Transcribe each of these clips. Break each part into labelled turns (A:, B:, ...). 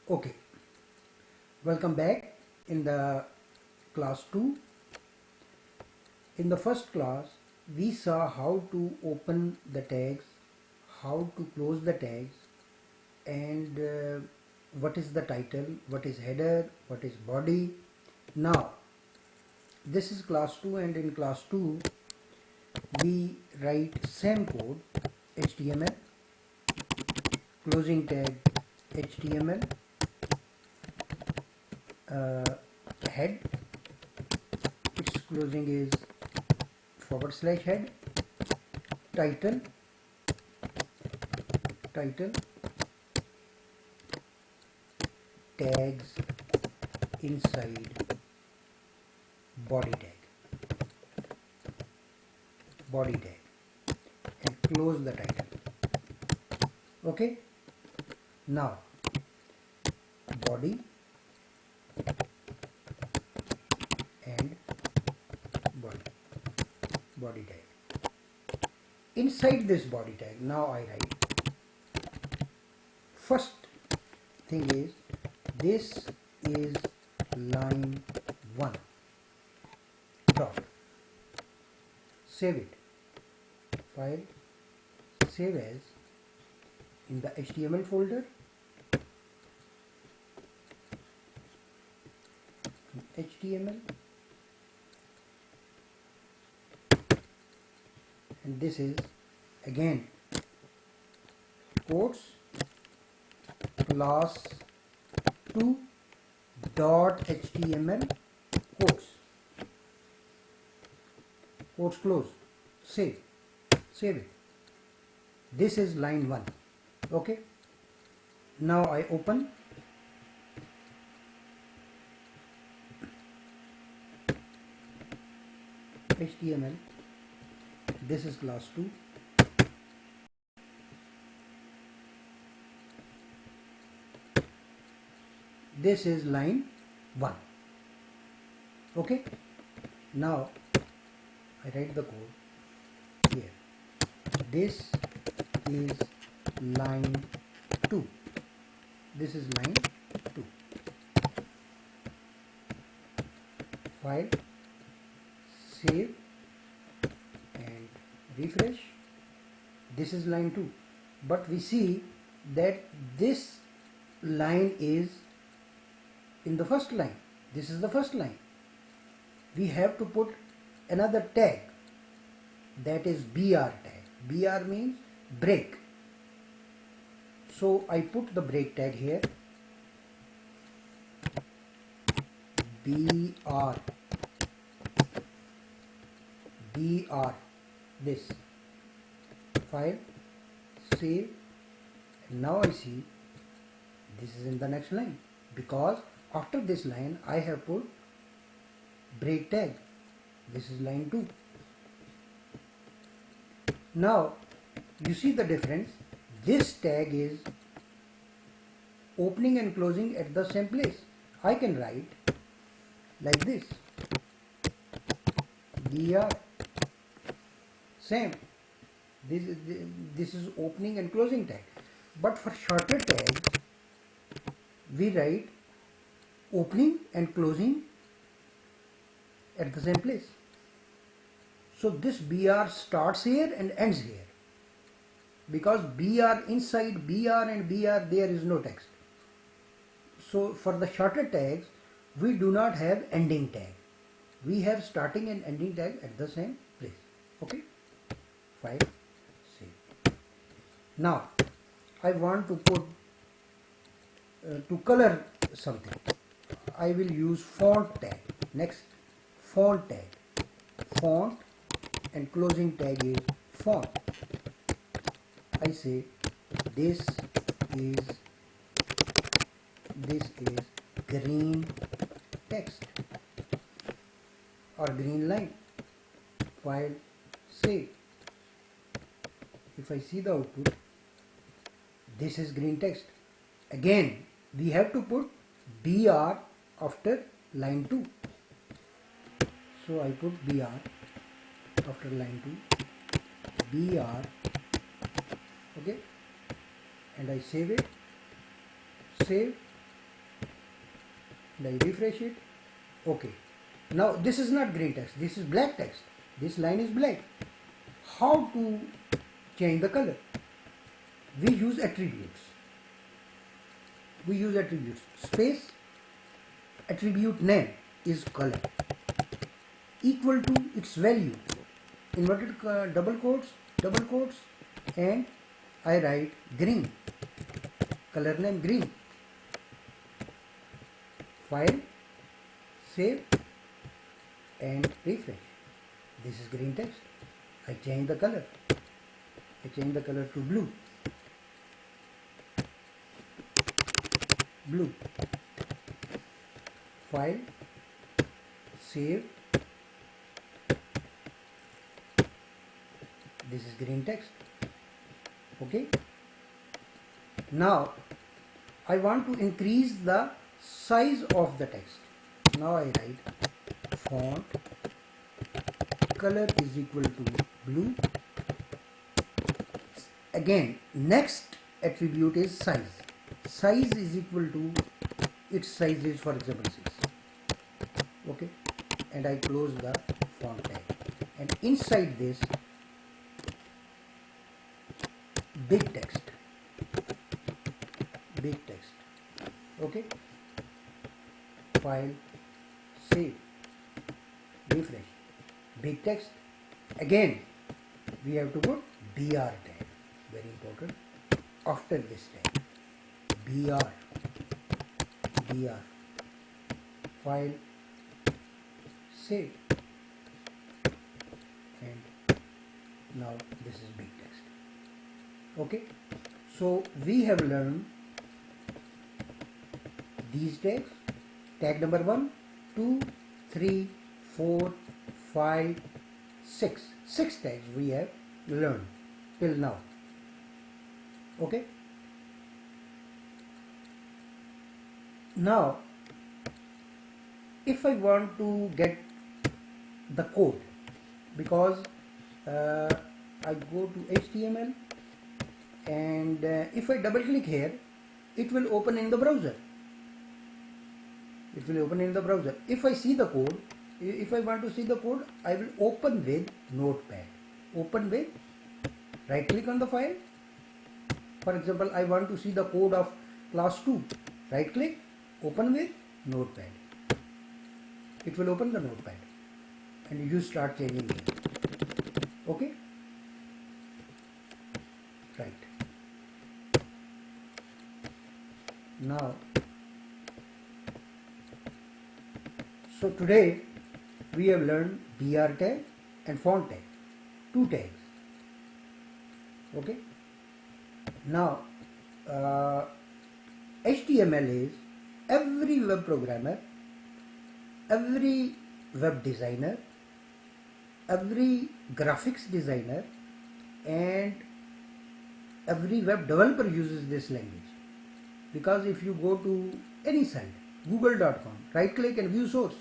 A: Okay, welcome back in the class 2. In the first class, we saw how to open the tags, how to close the tags, and what is the title, what is header, what is body. Now, this is class 2, and in class 2, we write same code HTML, closing tag HTML, head, its closing is /head, title, tags inside body tag, and close the title. Okay, now body and body tag. Inside this body tag, now I write first thing is this is line 1 dot, save it, file, save as in the HTML folder, HTML, and this is again quotes class 2 dot HTML quotes close, save it. This is line 1. Okay, now I open HTML. This is class 2. This is line 1. Okay, now I write the code here. This is line 2. This is line 2. File, save and refresh. This is line 2, but we see that this line is in the first line. This is the first line. We have to put another tag, that is BR tag. BR means break. So I put the break tag here, BR, this, file, save, and now I see this is in the next line, because after this line I have put break tag. This is line 2. Now you see the difference. This tag is opening and closing at the same place. I can write like this, BR, same. This is opening and closing tag. But for shorter tags, we write opening and closing at the same place. So this BR starts here and ends here, because BR, inside BR and BR there is no text. So for the shorter tags, we do not have ending tag. We have starting and ending tag at the same place. Okay, file, save. Now I want to put to color something. I will use font tag. Next, font tag, font, and closing tag is font. I say this is green text or green line. File, save. If I see the output, this is green text. Again, we have to put BR after line 2. So I put BR after line 2, BR, okay, and I save it, save, and I refresh it. Okay, now this is not green text, this is black text, this line is black. How to change the color? We use attributes. Space, attribute name is color, equal to its value, inverted double quotes, and I write green, color name green. File, save, and refresh. This is green text. I change the color. To blue. File, save. This is green text. Okay. Now I want to increase the size of the text. Now I write font color is equal to blue. Again, next attribute is size. Size is equal to its size is, for example, 6. Okay, and I close the font tag, and inside this big text. Okay, file, save, refresh. Big text. Again we have to put BR tag, very important. After this tag, BR, file, save, and now this is big text. Okay, so we have learned these tags. Tag number 1, 2, 3, 4, 5, 6. 6 tags we have learned till now. Okay. Now, if I want to get the code, because I go to HTML, and if I double click here, it will open in the browser. If I see the code, if I want to see the code, I will open with Notepad. Right click on the file. For example, I want to see the code of class 2. Right click, open with Notepad. It will open the Notepad, and you start changing it. Okay? Right. Now, so today we have learned BR tag and font tag, 2 tags. Okay. Now, HTML is every web programmer, every web designer, every graphics designer, and every web developer uses this language. Because if you go to any site, google.com, right click and view source.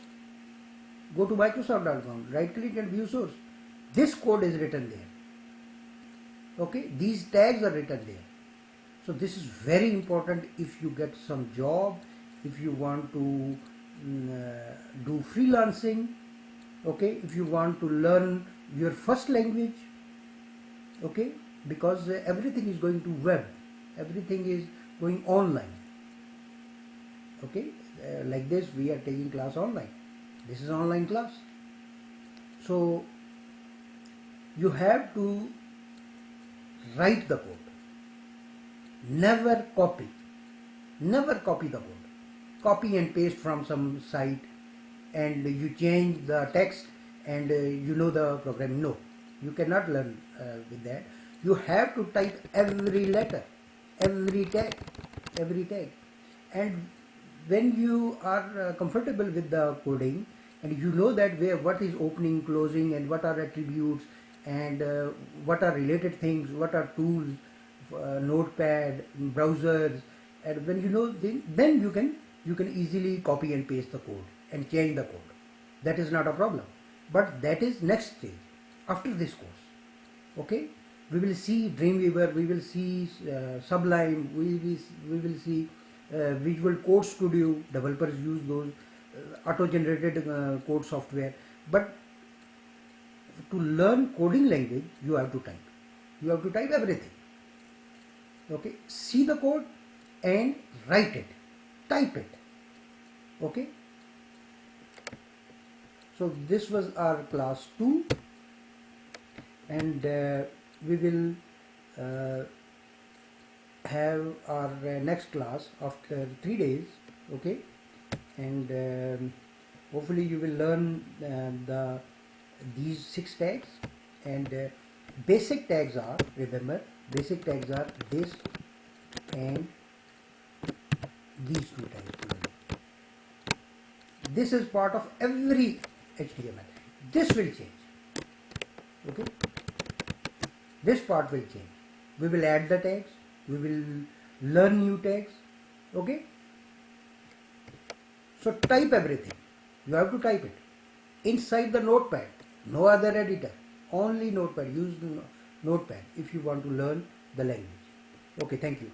A: Go to microsoft.com, right click and view source. This code is written there. Okay, these tags are written there. So this is very important if you get some job, if you want to do freelancing, okay, if you want to learn your first language, okay, because everything is going to web, everything is going online. Okay, like this we are taking class online. This is online class. So you have to write the code. Never copy the code. Copy and paste from some site and you change the text and you know the program. No, you cannot learn with that. You have to type every letter, every tag. And when you are comfortable with the coding and you know that what is opening, closing, and what are attributes, and what are related things, what are tools, notepad, browsers, and when you know, then you can easily copy and paste the code and change the code. That is not a problem. But that is next stage after this course. Okay, we will see Dreamweaver, we will see Sublime, we will see Visual Code Studio, developers use those auto-generated code software. But to learn coding language, you have to type. You have to type everything. Okay, see the code and write it, type it. Okay, so this was our class 2, and we will have our next class after 3 days. Okay, and hopefully you will learn these 6 tags, and basic tags are, remember, basic tags are this and these 2 tags. This is part of every HTML. This will change. Okay, this part will change. We will add the tags, we will learn new tags. Okay, so type everything. You have to type it inside the notepad, no other editor, only notepad. Use the notepad if you want to learn the language. Okay, thank you.